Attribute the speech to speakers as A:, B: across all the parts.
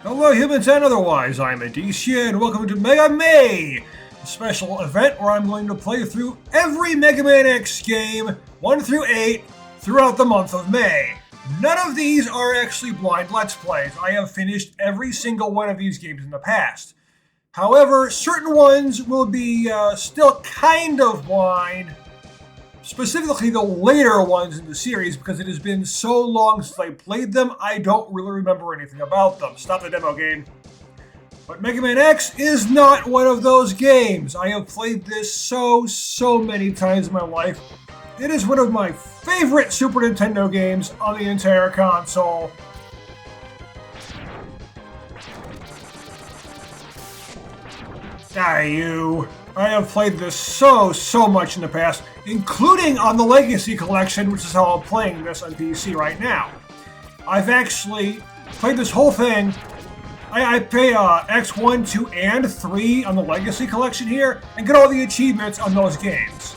A: Hello humans and otherwise, I'm Addie, and welcome to Mega May, a special event where I'm going to play through every Mega Man X game, 1 through 8, throughout the month of May. None of these are actually blind Let's Plays. I have finished every single one of these games in the past. However, certain ones will be still kind of blind, specifically the later ones in the series, because it has been so long since I played them, I don't really remember anything about them. Stop the demo game. But Mega Man X is not one of those games. I have played this so many times in my life. It is one of my favorite Super Nintendo games on the entire console. I have played this so much in the past, including on the Legacy Collection, which is how I'm playing this on PC right now. I've actually played this whole thing. I pay X1, 2, and 3 on the Legacy Collection here, and get all the achievements on those games.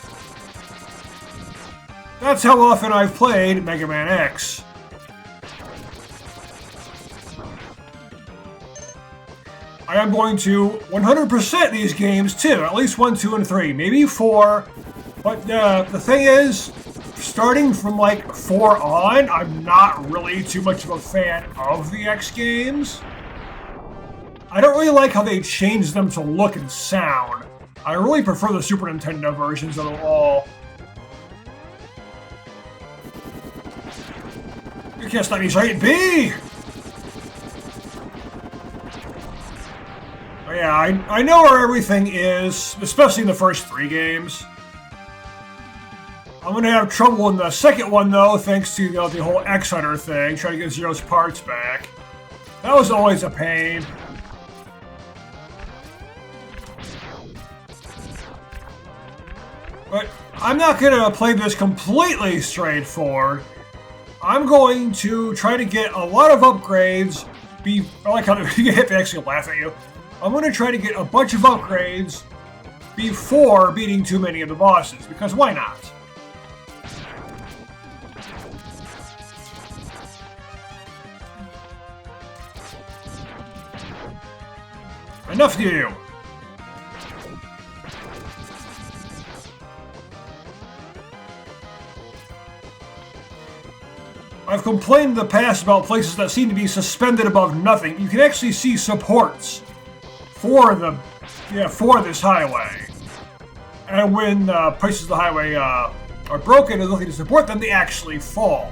A: That's how often I've played Mega Man X. I am going to 100% these games too, at least 1, 2, and 3, maybe 4. But the thing is, starting from like 4 on, I'm not really too much of a fan of the X games. I don't really like how they changed them to look and sound. I really prefer the Super Nintendo versions of them all. You can't stop me, Giant B! Yeah, I know where everything is, especially in the first 3 games. I'm gonna have trouble in the second one though, thanks to the whole X-Hunter thing, trying to get Zero's parts back. That was always a pain. But I'm not gonna play this completely straightforward. I'm going to try to get a lot of upgrades. I like how they actually laugh at you. I'm going to try to get a bunch of upgrades before beating too many of the bosses, because why not? Enough of you! I've complained in the past about places that seem to be suspended above nothing. You can actually see supports for this highway. And when places of the highway are broken and nothing to support them, they actually fall.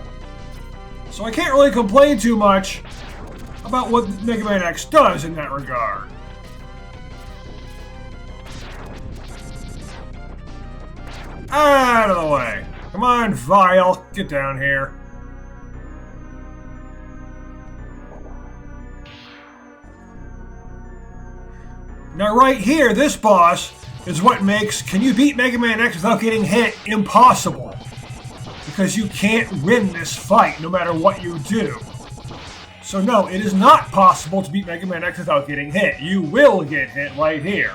A: So I can't really complain too much about what Mega Man X does in that regard. Out of the way. Come on, Vile, get down here. Now right here, this boss is what makes can you beat Mega Man X without getting hit impossible. Because you can't win this fight no matter what you do. So no, it is not possible to beat Mega Man X without getting hit. You will get hit right here.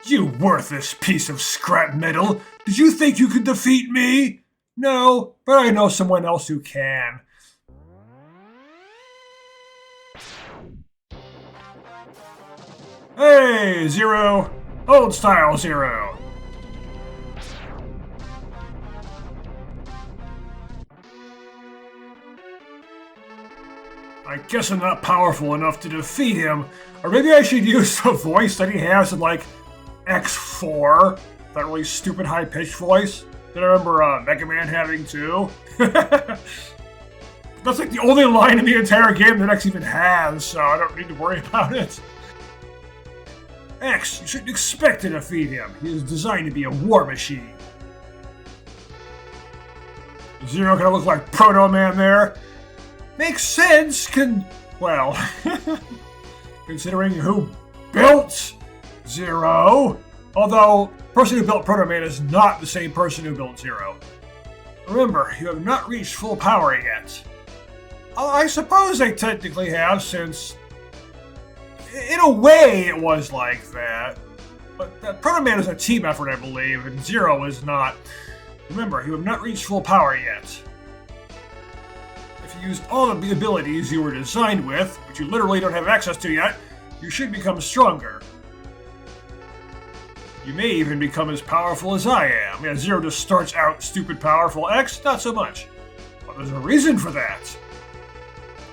A: You worthless piece of scrap metal! Did you think you could defeat me? No, but I know someone else who can. Hey, Zero! Old style, Zero! I guess I'm not powerful enough to defeat him, or maybe I should use the voice that he has in, like, X4, that really stupid high-pitched voice that I remember Mega Man having too. That's like the only line in the entire game that X even has, so I don't need to worry about it. X, you shouldn't expect to defeat him. He is designed to be a war machine. Zero kind of looks like Proto Man there. Makes sense, well, considering who built Zero. Although, the person who built Proto Man is not the same person who built Zero. Remember, you have not reached full power yet. I suppose they technically have, since in a way it was like that. But Proto Man is a team effort, I believe, and Zero is not. Remember, you have not reached full power yet. If you use all of the abilities you were designed with, which you literally don't have access to yet, you should become stronger. You may even become as powerful as I am. Yeah, Zero just starts out stupid powerful. X, not so much. But there's a reason for that.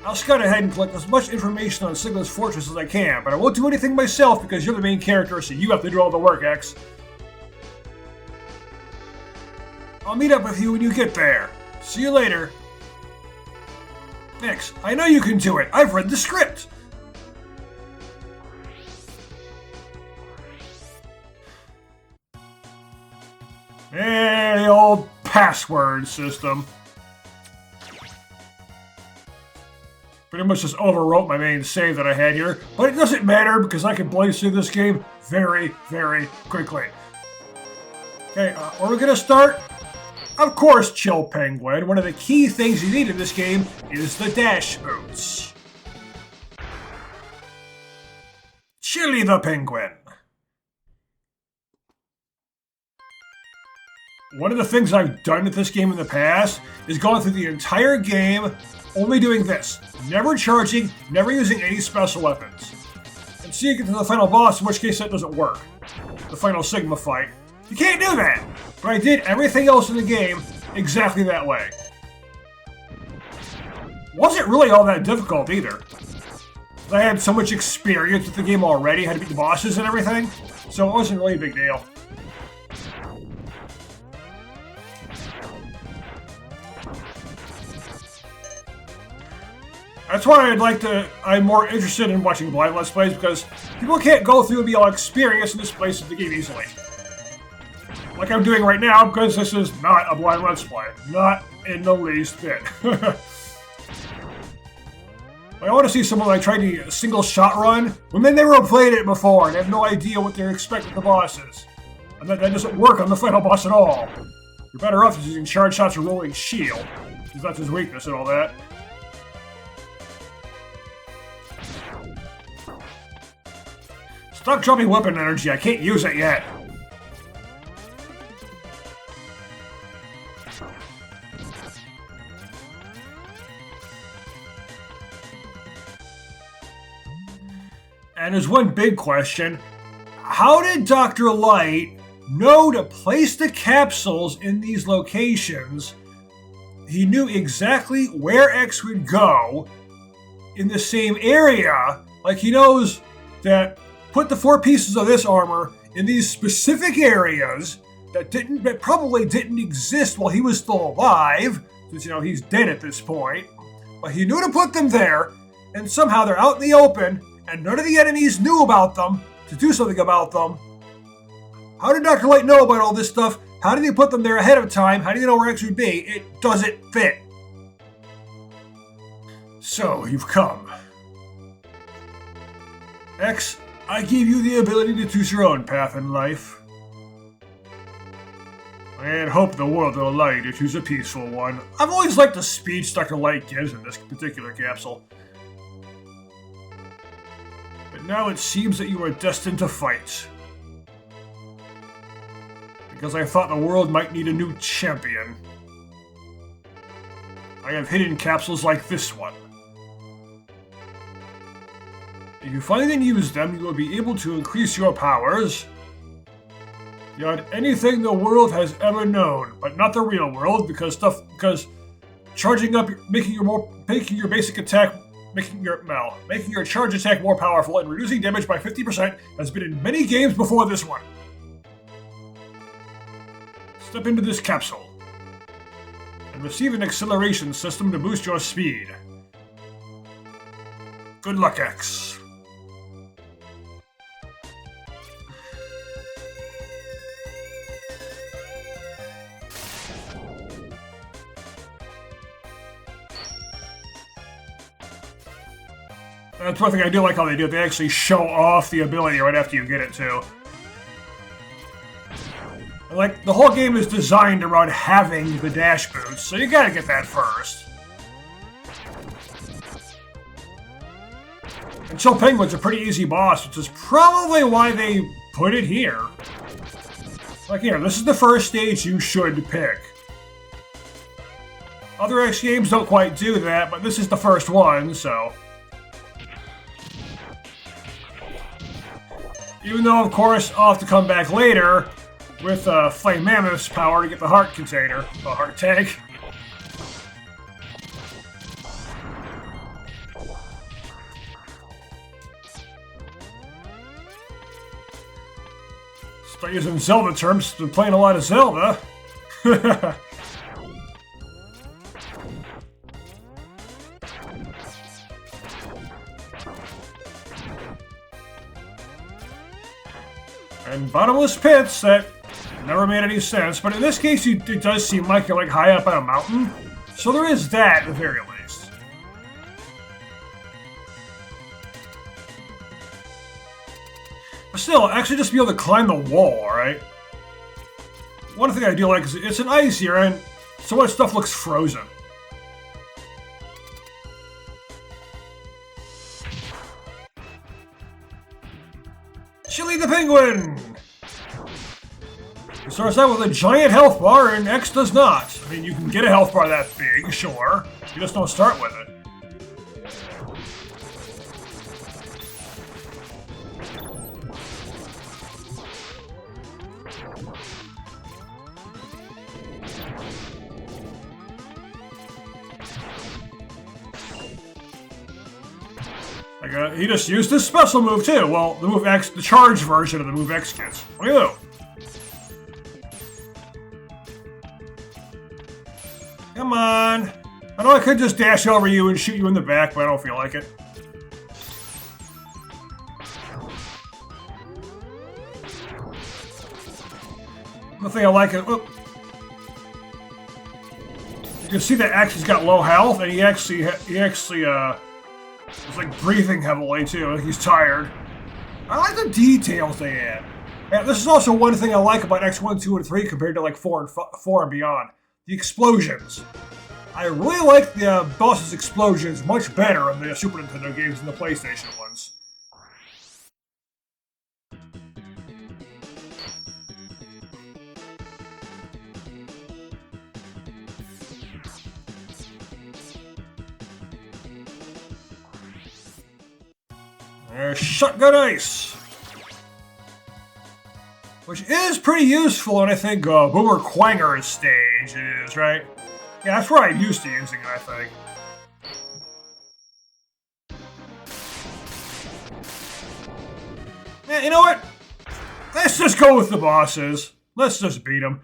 A: I'll scout ahead and collect as much information on Sigma's fortress as I can, but I won't do anything myself because you're the main character, so you have to do all the work, X. I'll meet up with you when you get there. See you later. X, I know you can do it. I've read the script. And the old password system. Pretty much just overwrote my main save that I had here, but it doesn't matter because I can blaze through this game very, very quickly. Okay, where are we gonna start? Of course, Chill Penguin. One of the key things you need in this game is the dash boots. Chilly the Penguin. One of the things I've done with this game in the past is gone through the entire game only doing this. Never charging, never using any special weapons. And see you get to the final boss, in which case that doesn't work. The final Sigma fight. You can't do that! But I did everything else in the game exactly that way. Wasn't really all that difficult either. I had so much experience with the game already, had to beat the bosses and everything, so it wasn't really a big deal. That's why I'm more interested in watching blind Let's Plays, because people can't go through and be all experienced in this place of the game easily. Like I'm doing right now, because this is not a blind Let's Play. Not in the least bit. I want to see someone like try to single shot run, when they've never played it before and have no idea what they expect with the bosses. And that doesn't work on the final boss at all. You're better off just using charge shots or rolling shield, because that's his weakness and all that. Stop dropping weapon energy, I can't use it yet. And there's one big question. How did Dr. Light know to place the capsules in these locations? He knew exactly where X would go in the same area. Like he knows that put the 4 pieces of this armor in these specific areas that probably didn't exist while he was still alive, since he's dead at this point. But he knew to put them there, and somehow they're out in the open, and none of the enemies knew about them to do something about them. How did Dr. Light know about all this stuff? How did he put them there ahead of time? How do you know where X would be? It doesn't fit. So, you've come. X, I gave you the ability to choose your own path in life. And hope the world will allow you to choose a peaceful one. I've always liked the speech Dr. Light gives in this particular capsule. But now it seems that you are destined to fight. Because I thought the world might need a new champion. I have hidden capsules like this one. If you find and use them, you will be able to increase your powers beyond anything the world has ever known, but not the real world, because charging up, making your basic attack, making your charge attack more powerful and reducing damage by 50% has been in many games before this one. Step into this capsule and receive an acceleration system to boost your speed. Good luck, X. That's one thing I do like how they do it. They actually show off the ability right after you get it, too. Like, the whole game is designed around having the dash boost, so you gotta get that first. And Chill Penguin's a pretty easy boss, which is probably why they put it here. Like here, this is the first stage you should pick. Other X games don't quite do that, but this is the first one, so... Even though, of course, I'll have to come back later with Flame Mammoth's power to get the heart container, the heart tank. Start using Zelda terms, been playing a lot of Zelda. And bottomless pits that never made any sense, but in this case it does seem like you're like high up on a mountain, so there is that at the very least. But still, actually just be able to climb the wall, alright? One thing I do like is it's an icier and so much stuff looks frozen. Chili the Penguin! He starts out with a giant health bar, and X does not. I mean, you can get a health bar that big, sure. You just don't start with it. He just used his special move too. Well, the move X, the charge version of the move X gets. Look at that. Come on. I know I could just dash over you and shoot you in the back, but I don't feel like it. The thing I like it. You can see that X has got low health, and he actually it's like breathing heavily too, like he's tired. I like the details they add. And this is also one thing I like about X1, 2, and 3 compared to like 4 and beyond. The explosions. I really like the boss's explosions much better in the Super Nintendo games than the PlayStation ones. There's Shotgun Ice, which is pretty useful in, I think, Boomer Quanger's stage it is, right? Yeah, that's where I'm used to using it, I think. Yeah, you know what? Let's just go with the bosses. Let's just beat them.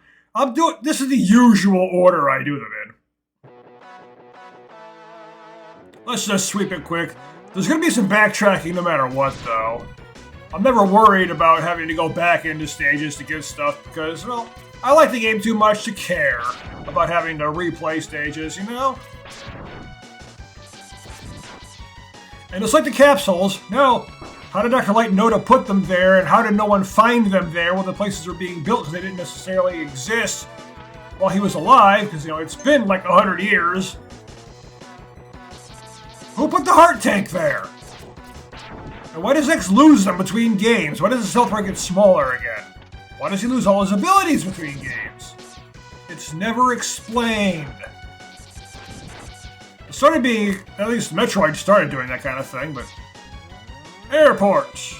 A: This is the usual order I do them in. Let's just sweep it quick. There's going to be some backtracking no matter what, though. I'm never worried about having to go back into stages to get stuff because, well, I like the game too much to care about having to replay stages, you know? And just like the capsules, now, how did Dr. Light know to put them there, and how did no one find them there when the places were being built because they didn't necessarily exist while he was alive, because, you know, it's been like 100 years. Who put the heart tank there? And why does X lose them between games? Why does his health bar get smaller again? Why does he lose all his abilities between games? It's never explained. It started being, at least Metroid started doing that kind of thing, but... Airports!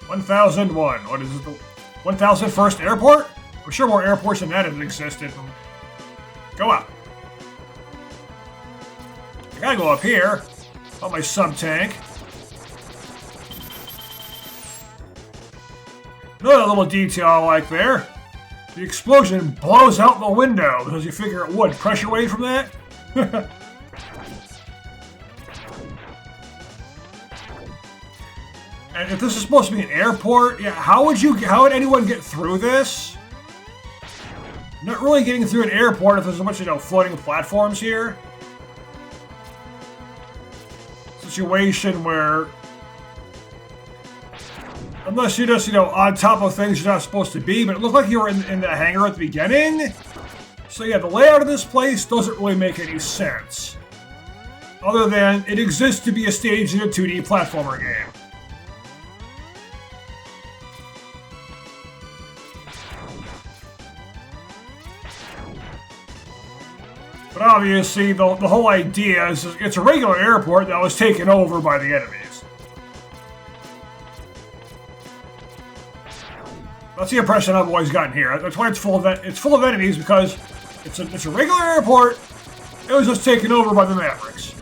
A: 1001. What is it? The 1001st airport? I'm sure more airports than that have existed. Go up. I gotta go up here. On my sub-tank. Another little detail I like there. The explosion blows out the window because you figure it would. Pressure wave from that? And if this is supposed to be an airport, yeah, how would anyone get through this? Not really getting through an airport if there's a bunch of, you know, floating platforms here. Situation where, unless you're just, you know, on top of things you're not supposed to be, but it looked like you were in the hangar at the beginning. So yeah, the layout of this place doesn't really make any sense. Other than it exists to be a stage in a 2D platformer game. But obviously, the whole idea is it's a regular airport that was taken over by the enemies. That's the impression I've always gotten here. That's why it's full of enemies, because it's a regular airport. It was just taken over by the Mavericks.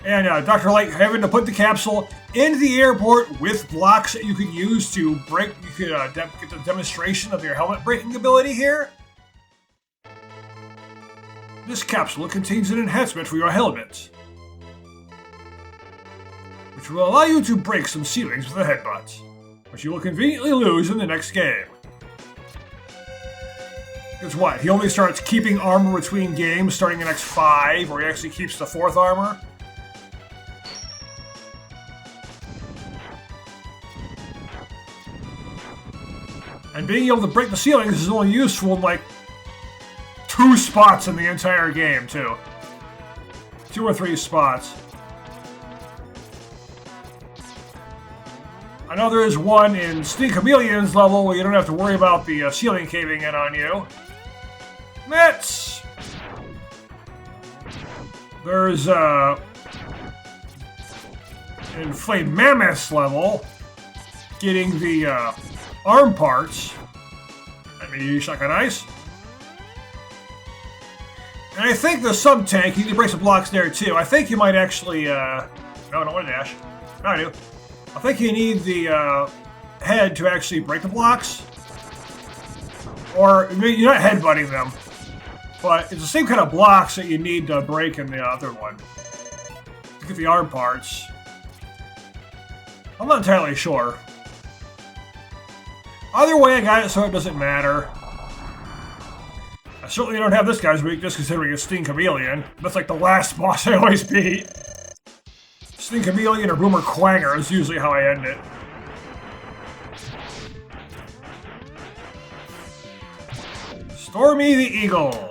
A: And Dr. Light having to put the capsule into the airport with blocks that you could use to break. You could get the demonstration of your helmet breaking ability here. This capsule contains an enhancement for your helmet, which will allow you to break some ceilings with a headbutt, which you will conveniently lose in the next game. Because what? He only starts keeping armor between games starting in X5, or he actually keeps the 4th armor? And being able to break the ceilings is only useful in like 2 spots in the entire game, too. 2 or 3 spots. I know there is one in Sneak Chameleon's level where you don't have to worry about the ceiling caving in on you. Mets! There's in Flame Mammoth's level, getting the arm parts. I mean, you shotgun ice. And I think the sub-tank, you can break some blocks there too. I think you might actually, no, I don't want to dash. No, I do. I think you need the head to actually break the blocks. Or, you're not headbutting them. But it's the same kind of blocks that you need to break in the other one. To get the arm parts. I'm not entirely sure. Either way, I got it so it doesn't matter. I certainly don't have this guy's weakness considering it's Sting Chameleon. That's like the last boss I always beat. Sting Chameleon or Boomer Quanger is usually how I end it. Stormy the Eagle.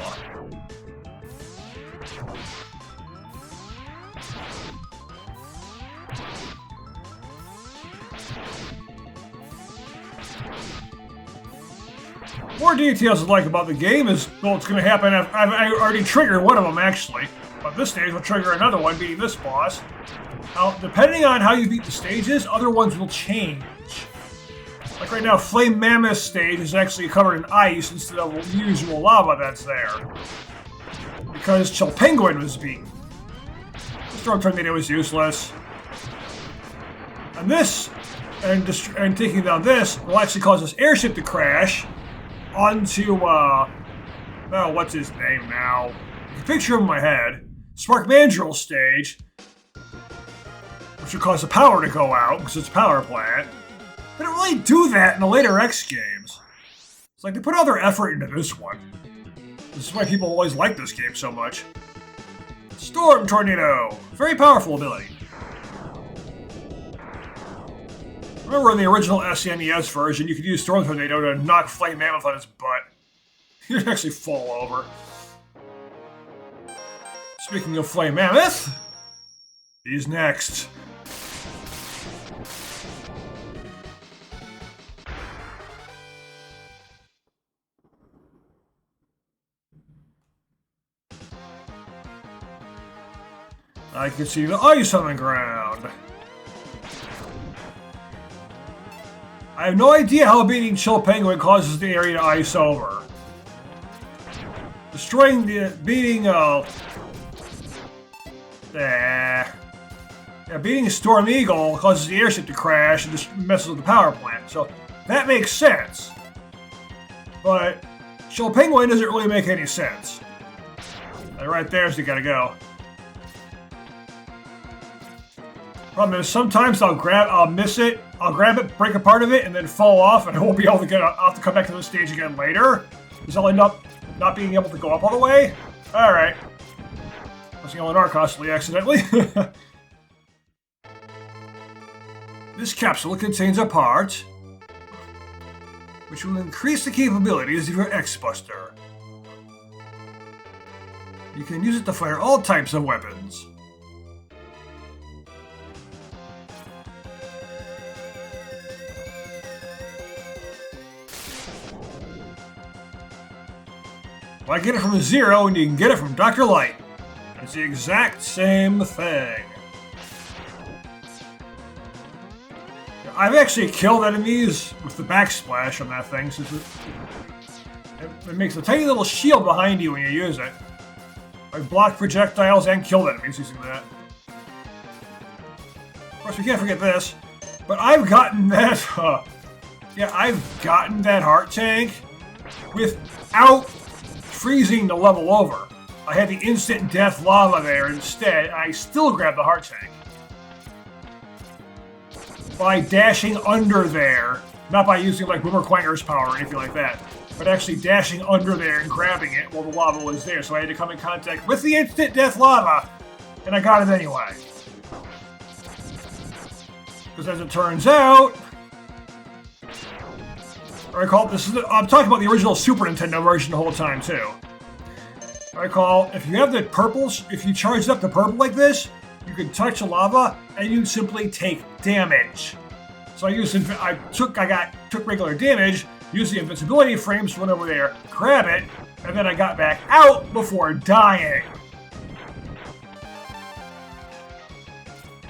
A: More details I'd like about the game is, well, it's going to happen. I already triggered one of them, actually. But this stage will trigger another one, beating this boss. Now, depending on how you beat the stages, other ones will change. Like right now, Flame Mammoth stage is actually covered in ice instead of the usual lava that's there. Because Chill Penguin was beaten. Storm Tornado was useless. And this, and taking down this, will actually cause this airship to crash onto, oh, what's his name now? I can picture him in my head. Spark Mandrill stage, which would cause the power to go out because it's a power plant. They don't really do that in the later X games. It's like they put all their effort into this one. This is why people always like this game so much. Storm Tornado, very powerful ability. Remember in the original SNES version, you could use Storm Tornado to knock Flame Mammoth on his butt. He'd actually fall over. Speaking of Flame Mammoth, he's next. I can see the ice on the ground. I have no idea how beating Chill Penguin causes the area to ice over. Destroying the beating beating Storm Eagle causes the airship to crash and just messes with the power plant. So that makes sense. But Chill Penguin doesn't really make any sense. Right there's you gotta go. Problem is, sometimes I'll miss it, I'll grab it, break a part of it, and then fall off, and I won't be able to I'll have to come back to the stage again later, because I'll end up not being able to go up all the way. Alright. Pressing LNR constantly accidentally. This capsule contains a part which will increase the capabilities of your X-Buster. You can use it to fire all types of weapons. Well, I get it from Zero, and you can get it from Dr. Light. It's the exact same thing. I've actually killed enemies with the backsplash on that thing, since it makes a tiny little shield behind you when you use it. I've blocked projectiles and killed enemies using that. Of course, we can't forget this, but I've gotten that, I've gotten that heart tank without freezing the level over. I had the instant death lava there instead, and I still grabbed the heart tank. By dashing under there, not by using like Boomer Quanger's power or anything like that, but actually dashing under there and grabbing it while the lava was there, so I had to come in contact with the instant death lava, and I got it anyway. Because as it turns out, I recall I'm talking about the original Super Nintendo version the whole time too. I recall if you have the purples, if you charged up the purple like this, you can touch the lava and you simply take damage. So I took regular damage, used the invincibility frames, went over there, grab it, and then I got back out before dying.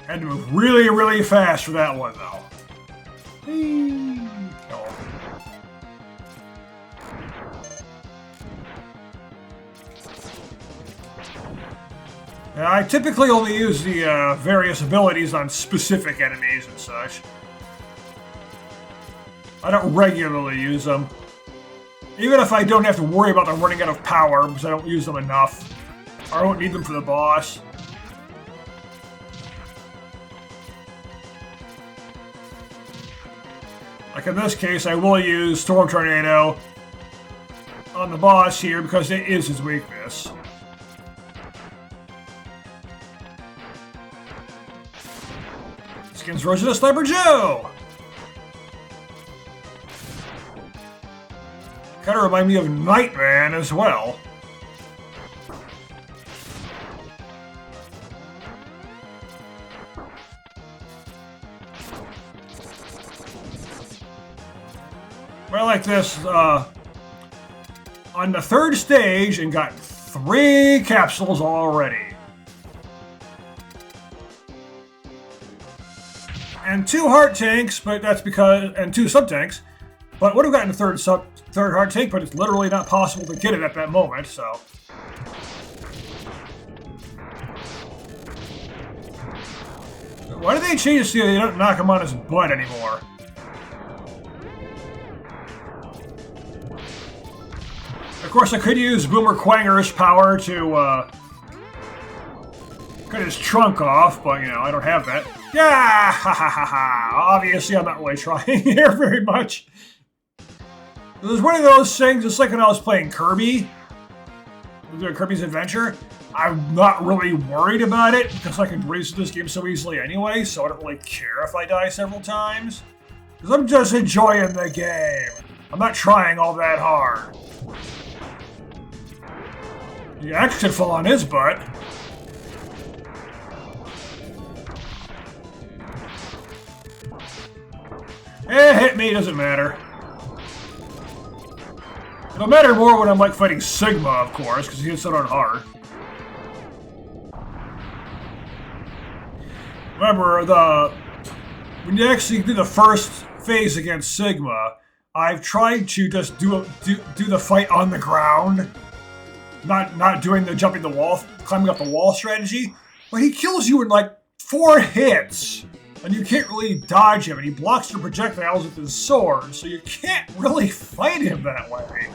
A: Had to move really, really fast for that one though. I typically only use the various abilities on specific enemies and such. I don't regularly use them. Even if I don't have to worry about them running out of power because I don't use them enough. Or I won't need them for the boss. Like in this case, I will use Storm Tornado on the boss here because it is his weakness. Skins version of Sniper Joe! Kinda remind me of Nightman as well. Well, like this, on the third stage and got 3 capsules already. And 2 heart tanks, but that's because, and 2 sub tanks. But would have gotten a third heart tank, but it's literally not possible to get it at that moment, so. Why did they change this so they don't knock him on his butt anymore? Of course, I could use Boomer Quanger's power to cut his trunk off, but, you know, I don't have that. Yeah! Ha ha ha ha! Obviously, I'm not really trying here very much. It was one of those things, it's like when I was playing Kirby, Kirby's Adventure. I'm not really worried about it, because I can breeze through this game so easily anyway, so I don't really care if I die several times. Because I'm just enjoying the game. I'm not trying all that hard. The axe could fall on his butt. Hit me, doesn't matter. It'll matter more when I'm like fighting Sigma, of course, because he hits it on hard. Remember, when you actually do the first phase against Sigma, I've tried to just do the fight on the ground. Not doing the jumping the wall, climbing up the wall strategy. But he kills you in like 4 hits. And you can't really dodge him, and he blocks your projectiles with his sword, so you can't really fight him that way.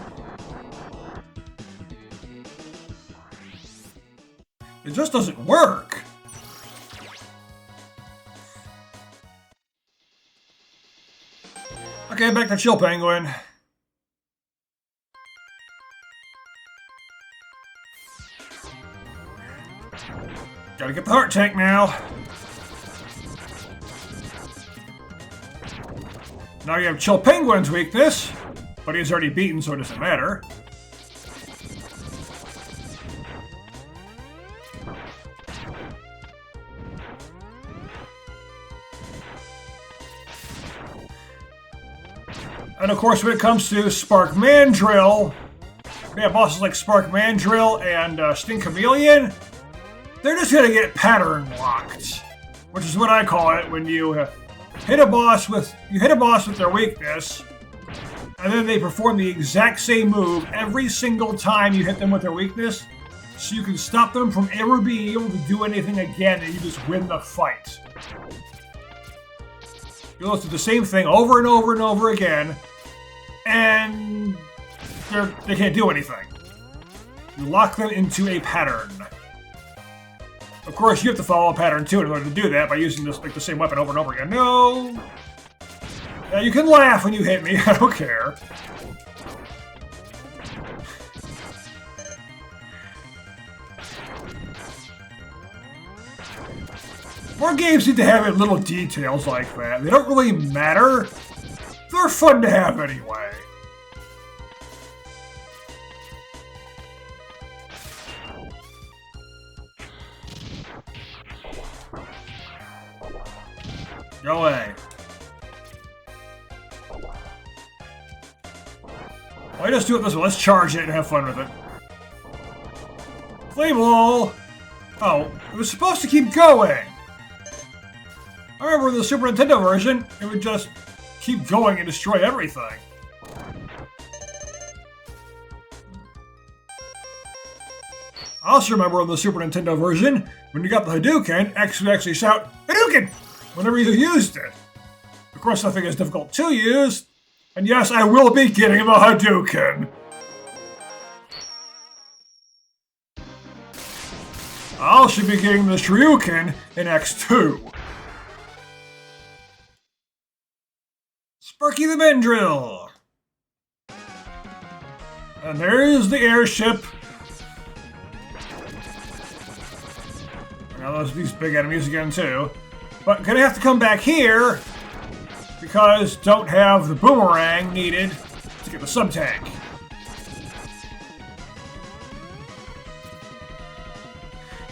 A: It just doesn't work. Okay, back to Chill Penguin. Gotta get the heart tank now. Now you have Chill Penguin's weakness, but he's already beaten, so it doesn't matter. And of course, when it comes to Spark Mandrill, we have bosses like Spark Mandrill and Sting Chameleon. They're just gonna get pattern locked, which is what I call it when you hit a boss with their weakness, and then they perform the exact same move every single time you hit them with their weakness, so you can stop them from ever being able to do anything again, and you just win the fight. You'll do the same thing over and over and over again, and they can't do anything. You lock them into a pattern. Of course, you have to follow a pattern too in order to do that by using this the same weapon over and over again. No! Yeah, you can laugh when you hit me, I don't care. More games need to have little details like that. They don't really matter. They're fun to have anyway. Go away. Why just do it this way? Let's charge it and have fun with it. Flame Ball! Oh, it was supposed to keep going! I remember in the Super Nintendo version, it would just keep going and destroy everything. I also remember in the Super Nintendo version, when you got the Hadouken, X would actually shout, Hadouken! Whenever you used it. Of course, nothing is difficult to use, and yes, I will be getting a Hadouken. I should be getting the Shoryuken in X2. Sparky the Mandrill. And there's the airship. Now there's these big enemies again too. But gonna have to come back here because don't have the boomerang needed to get the sub-tank.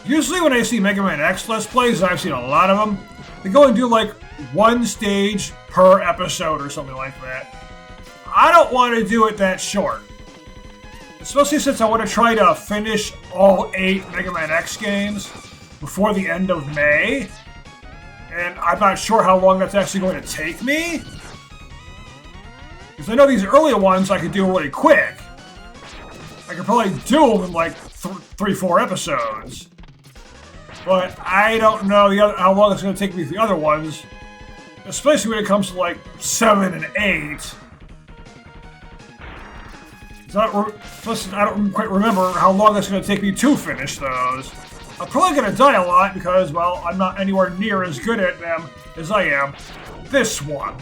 A: Usually when I see Mega Man X Let's Plays, and I've seen a lot of them, they go and do like one stage per episode or something like that. I don't want to do it that short. Especially since I want to try to finish all 8 Mega Man X games before the end of May. And I'm not sure how long that's actually going to take me. Because I know these earlier ones I could do really quick. I could probably do them in like 3-4 episodes. But I don't know how long it's going to take me with the other ones. Especially when it comes to like 7 and 8. I don't quite remember how long it's going to take me to finish those. I'm probably going to die a lot because, well, I'm not anywhere near as good at them as I am this one.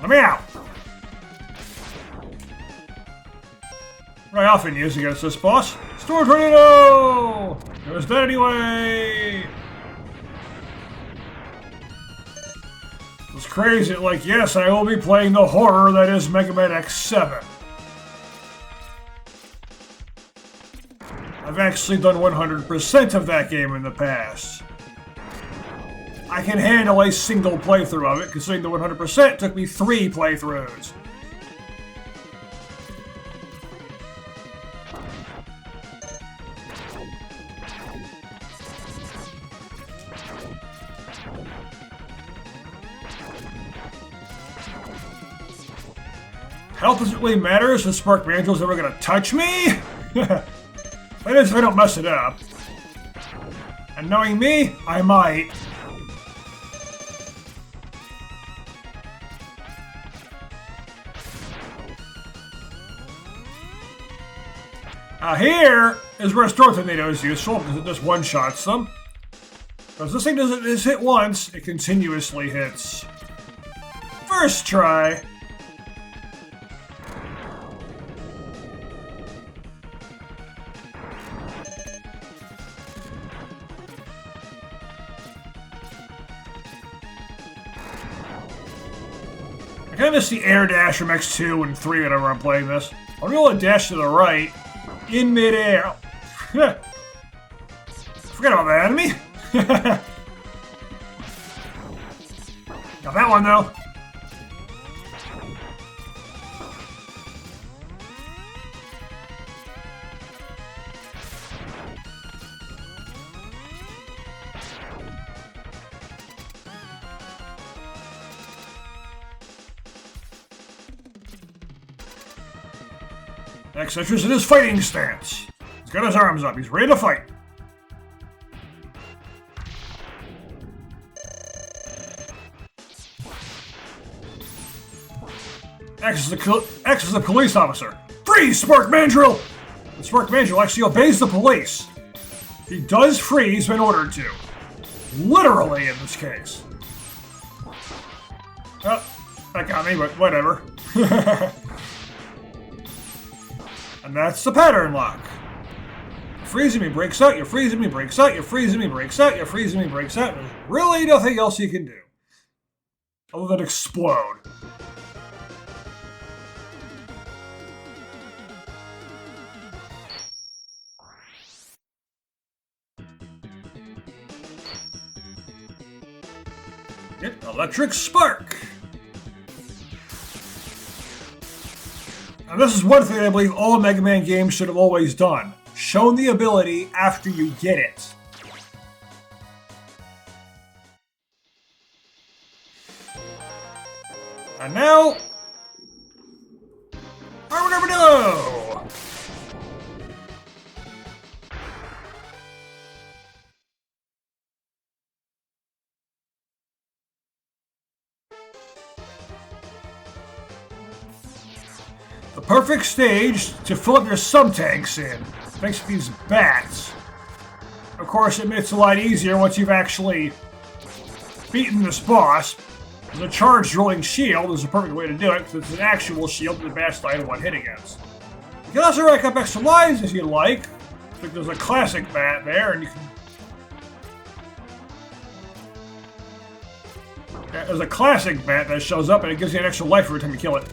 A: Let me out! What I often use against this boss, Storm Tornado! was dead anyway! It's crazy, like, yes, I will be playing the horror that is Mega Man X7. I've actually done 100% of that game in the past. I can handle a single playthrough of it, considering the 100% took me 3 playthroughs. Health doesn't really matter if Spark Mandral's ever gonna touch me. That is if I don't mess it up. And knowing me, I might. Here is where Storm Tornado is useful because it just one-shots them. Because this thing doesn't just hit once, it continuously hits. First try. I kind of miss the air dash from X2 and 3 whenever I'm playing this. I'll be able to dash to the right in midair. Forget about that enemy. Got that one though. Next enters in his fighting stance. He's got his arms up. He's ready to fight. X is the police officer. Freeze, Spark Mandrill! The Spark Mandrill actually obeys the police. He does freeze when ordered to. Literally in this case. Oh, that got me, but whatever. And that's the pattern lock. You're freezing me, breaks out, you're freezing me, breaks out, you're freezing me, breaks out, you're freezing me, breaks out. There's really nothing else you can do. Other than explode. Get Electric Spark. And this is one thing I believe all Mega Man games should have always done. Shown the ability after you get it. And now... Armadillo! The perfect stage to fill up your sub-tanks in, thanks to these bats. Of course, it makes it a lot easier once you've actually beaten this boss. The charged rolling shield is the perfect way to do it, because it's an actual shield that the bats die in one hit against. You can also rack up extra lives if you like. I think there's a classic bat there, and you can... Yeah, there's a classic bat that shows up, and it gives you an extra life every time you kill it.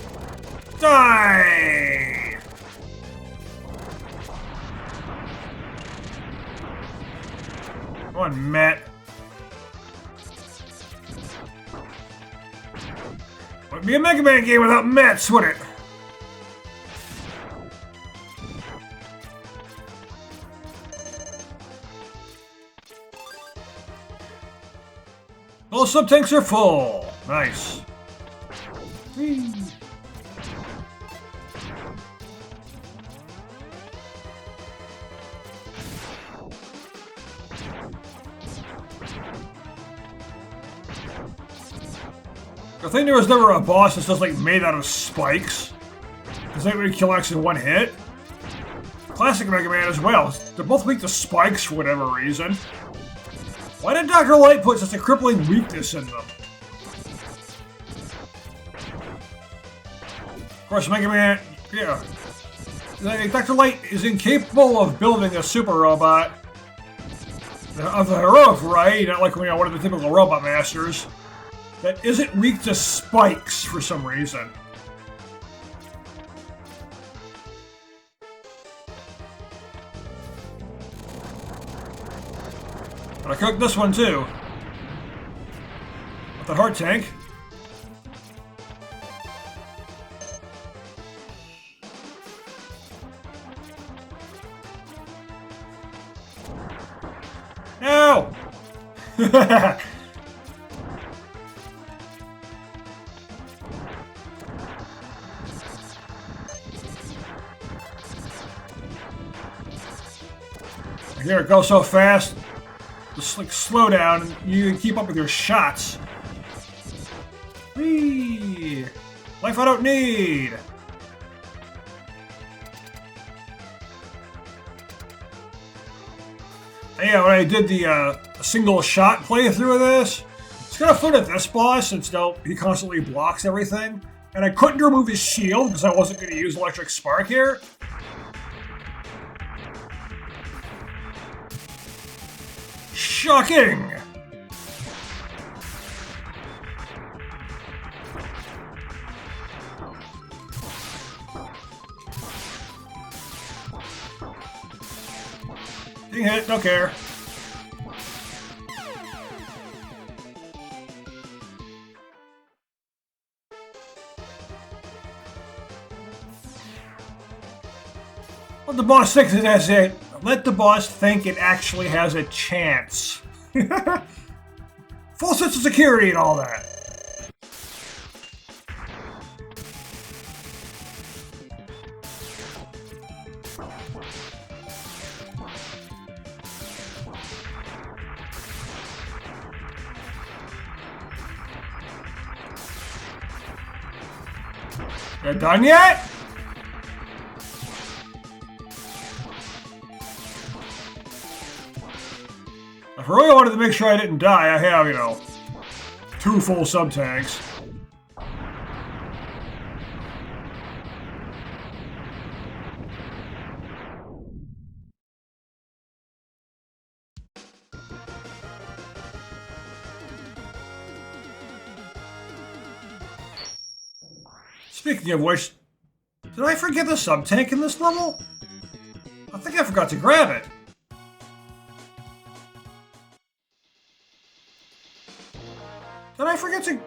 A: Die! Come on, Matt. Wouldn't be a Mega Man game without Mets, would it? All sub-tanks are full. Nice. Whee. I think there was never a boss that's just like made out of spikes. Because they would kill X in one hit. Classic Mega Man as well. They're both weak to spikes for whatever reason. Why did Dr. Light put such a crippling weakness in them? Of course, Mega Man, yeah. Dr. Light is incapable of building a super robot. of the heroic variety, not like one of the typical robot masters that isn't weak to spikes for some reason. But I cooked this one too. With the heart tank. No! Here, it goes so fast. Just like slow down and you can keep up with your shots. Whee! Life I don't need! Yeah, when I did the single shot playthrough of this, it's kind of fun at this boss since he constantly blocks everything. And I couldn't remove his shield because I wasn't going to use Electric Spark here. Shocking! Getting hit, don't care. Let the boss think it has it. Let the boss think it actually has a chance. Full sense of security and all that. You done yet? If I really wanted to make sure I didn't die, I have, 2 full sub-tanks. Speaking of which, did I forget the sub-tank in this level? I think I forgot to grab it. Did I forget to...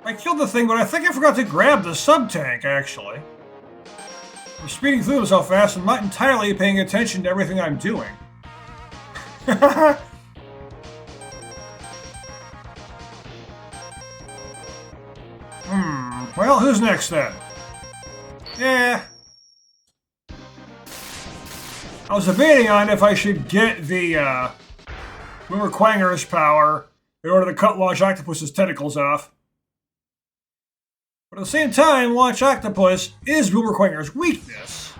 A: I killed the thing, but I think I forgot to grab the sub-tank, actually. I'm speeding through them so fast, I'm not entirely paying attention to everything I'm doing. Well, who's next then? Yeah. I was debating on if I should get the Boomer Quanger's power in order to cut Launch Octopus's tentacles off. But at the same time, Launch Octopus is Boomer Quanger's weakness.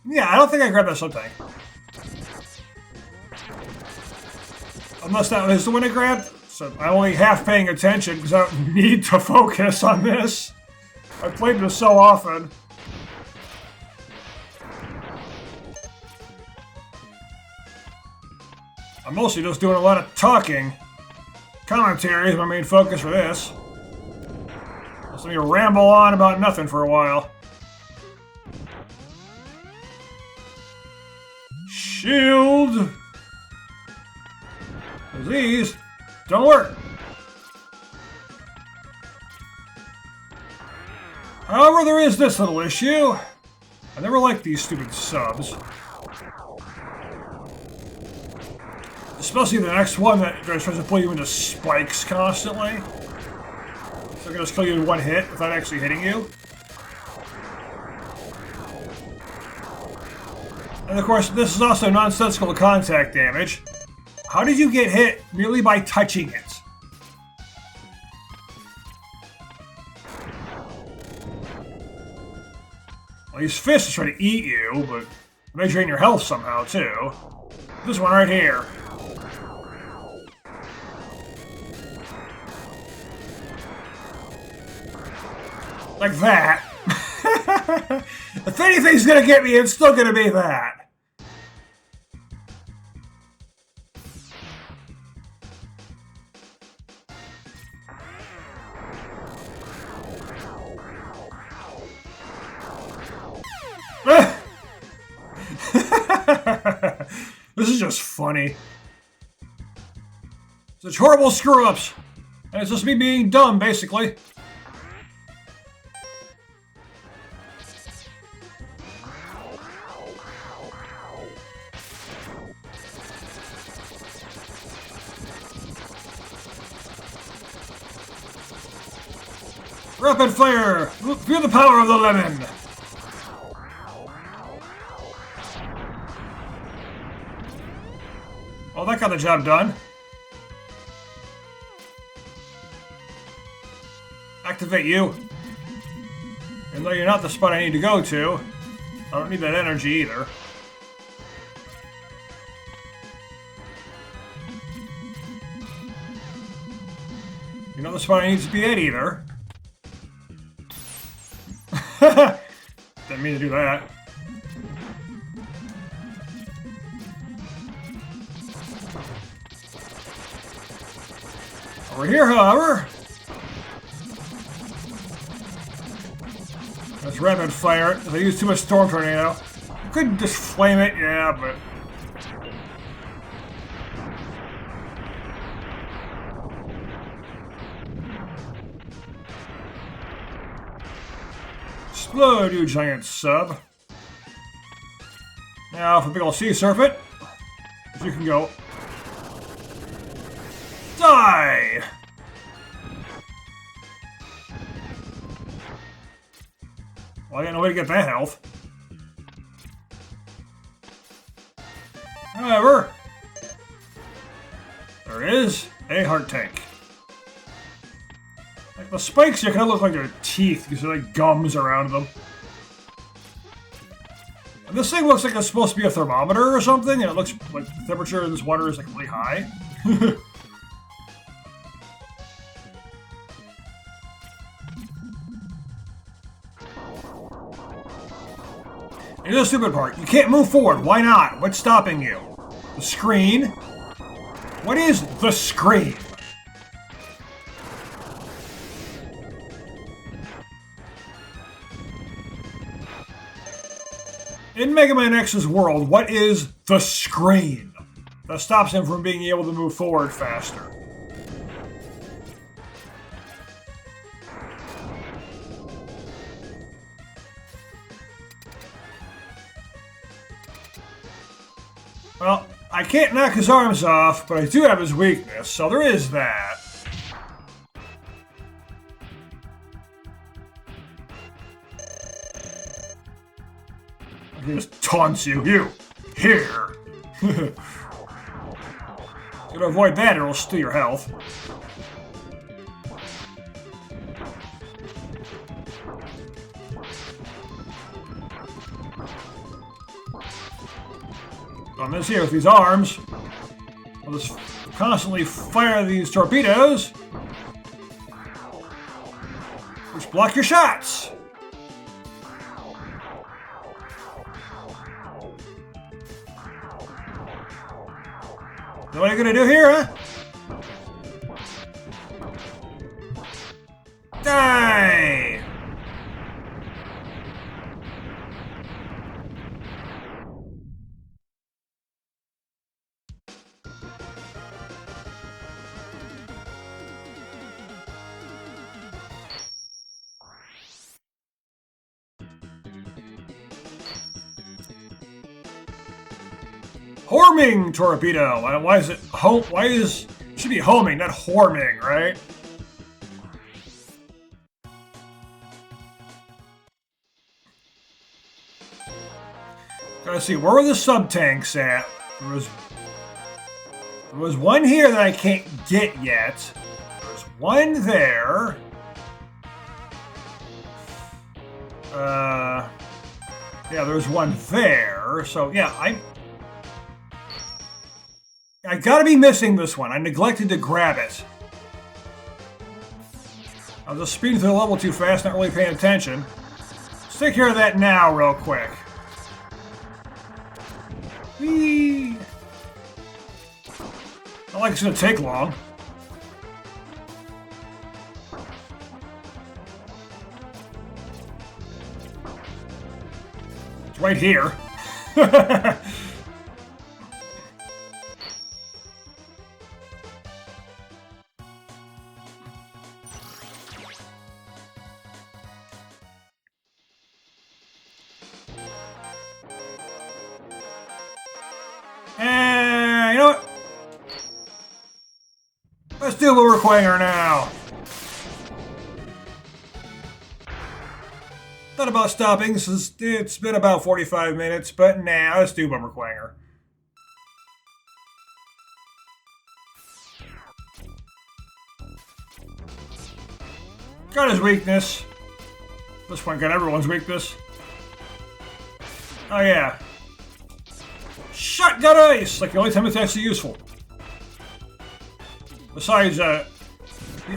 A: Yeah, I don't think I grabbed that sub-tank. Unless that was the one I grabbed. So I'm only half paying attention because I don't need to focus on this. I've played this so often. I'm mostly just doing a lot of talking. Commentary is my main focus for this. Just let me ramble on about nothing for a while. Shield! These don't work. However, there is this little issue. I never liked these stupid subs. Especially the next one that tries to pull you into spikes constantly. So they're gonna just kill you in one hit without actually hitting you. And of course, this is also nonsensical contact damage. How did you get hit merely by touching it? Well, these fists are trying to eat you, but they drain your health somehow, too. This one right here. Like that. If anything's gonna get me, it's still gonna be that. This is just funny. Such horrible screw-ups. And it's just me being dumb, basically. Rapid fire! Feel the power of the lemon! Well, that got the job done. Activate you. Even though you're not the spot I need to go to. I don't need that energy either. You're not the spot I need to be at either. Didn't mean to do that. Over here, however. That's rapid fire. If I use too much storm tornado, I could just flame it, yeah, but. Explode, you giant sub. Now, for big ol' sea serpent, you can go. Die! Well, I got no way to get that health. However, there is a heart tank. Like the spikes here kind of look like their teeth because they're like gums around them. And this thing looks like it's supposed to be a thermometer or something, and it looks like the temperature of this water is like really high. Here's the stupid part. You can't move forward. Why not? What's stopping you? The screen? What is the screen? In Mega Man X's world, what is the screen that stops him from being able to move forward faster? Well, I can't knock his arms off, but I do have his weakness, so there is that. He just taunts you. You! Here! Gotta avoid that or it'll steal your health. On this here with these arms, I'll just constantly fire these torpedoes, which block your shots. Know what I'm gonna do here, huh? Die! Homing torpedo. Why is it home? Why is it should be homing, not horming, right? Gotta see where are the sub tanks at. There was one here that I can't get yet. There's one there. Yeah, there's one there. So yeah, I gotta be missing this one. I neglected to grab it. I was just speeding through the level too fast, not really paying attention. Let's take care of that now, real quick. Whee! Not like it's gonna take long. It's right here. do Boomer Quanger now. Thought about stopping since it's been about 45 minutes, but nah, let's do Boomer Quanger. Got his weakness. This one got everyone's weakness. Oh yeah. Shotgun ice! Like the only time it's actually useful. Besides the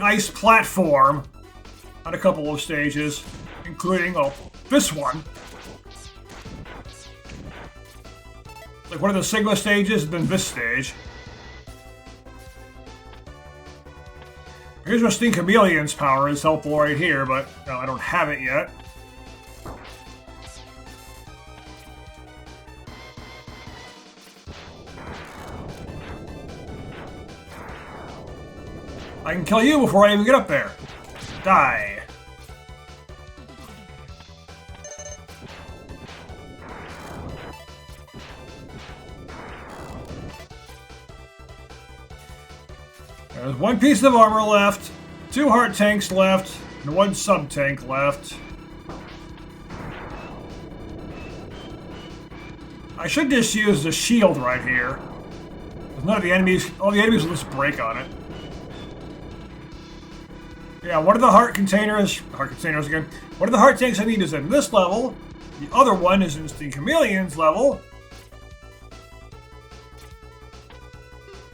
A: ice platform on a couple of stages, including, oh, this one. Like one of the Sigma stages, and then this stage. Here's Rusting Chameleon's power is helpful right here, but no, I don't have it yet. I can kill you before I even get up there. Die. There's one piece of armor left, 2 heart tanks left, and 1 sub-tank left. I should just use the shield right here. None of the enemies, all the enemies will just break on it. Yeah, one of the heart containers again. One of the heart tanks I need is in this level. The other one is in the Chameleon's level.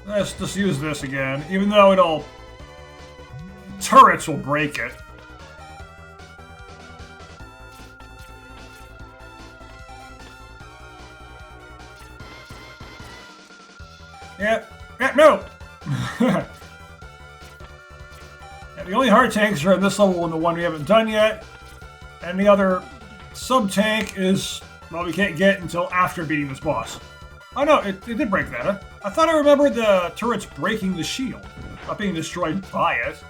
A: Let's just use this again, even though turrets will break it. Yeah, no! The only heart tanks are in this level and the one we haven't done yet. And the other sub-tank is, well, we can't get until after beating this boss. Oh no, it did break that, huh? I thought I remembered the turrets breaking the shield, not being destroyed by it.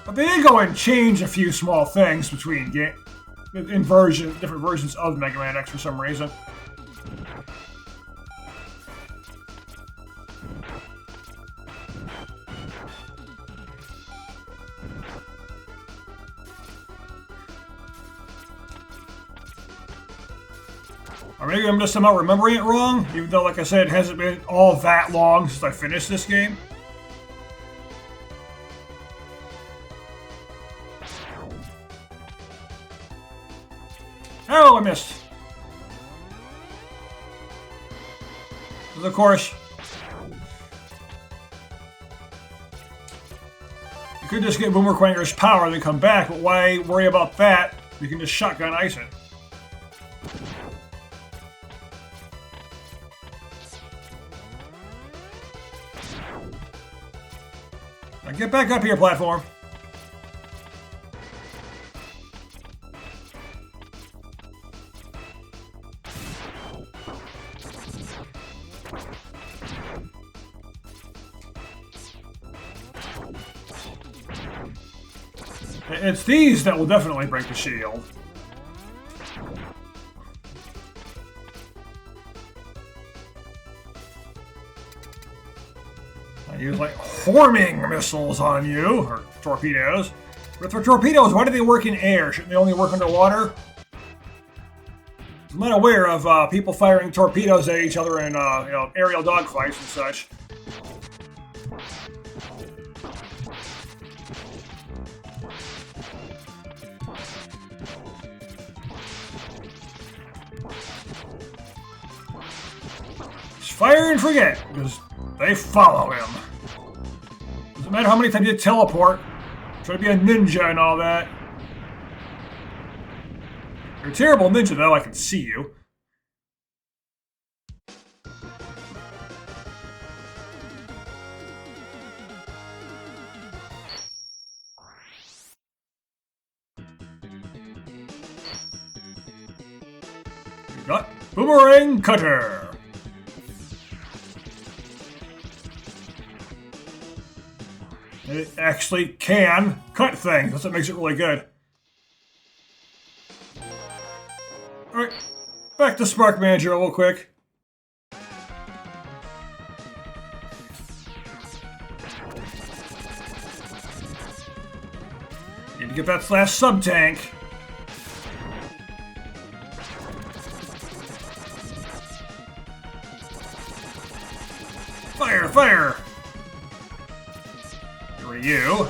A: But they did go and change a few small things between different versions of Mega Man X for some reason. Or maybe I'm just somehow remembering it wrong, even though, like I said, it hasn't been all that long since I finished this game. Oh, I missed. Because of course, you could just get Boomer Quanger's power and then come back, but why worry about that? You can just shotgun ice it. Now get back up here, platform. It's these that will definitely break the shield. I use like homing missiles on you, or torpedoes. But for torpedoes, why do they work in air? Shouldn't they only work underwater? I'm not aware of people firing torpedoes at each other in aerial dogfights and such. Fire and forget, because they follow him. Doesn't matter how many times you teleport. Try to be a ninja and all that. You're a terrible ninja, though. I can see you. We got Boomerang Cutter. It actually can cut things. That's what makes it really good. Alright, back to Spark Manager real quick. to get that last sub-tank. Fire, fire! Here are you.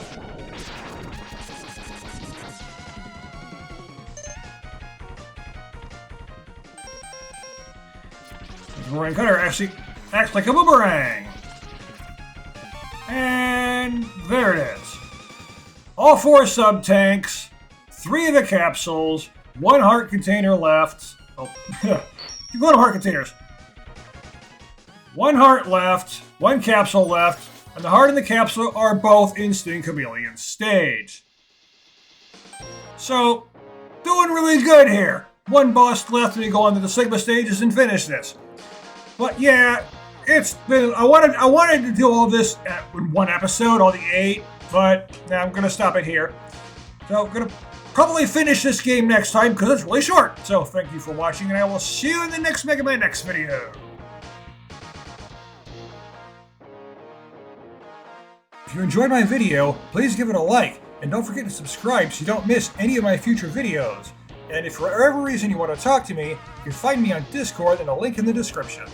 A: The boomerang cutter actually acts like a boomerang. And there it is. All 4 sub-tanks, 3 of the capsules, 1 heart container left. Oh, keep going to heart containers. 1 heart left, 1 capsule left, and the heart and the capsule are both in Sting Chameleon stage. So, doing really good here. 1 boss left and we go on to the Sigma stages and finish this. But yeah, it's been. I wanted to do all this in 1 episode, all the 8, but now I'm gonna stop it here. So I'm gonna probably finish this game next time because it's really short. So thank you for watching, and I will see you in the next Mega Man X video. If you enjoyed my video, please give it a like, and don't forget to subscribe so you don't miss any of my future videos. And if for whatever reason you want to talk to me, you can find me on Discord and a link in the description.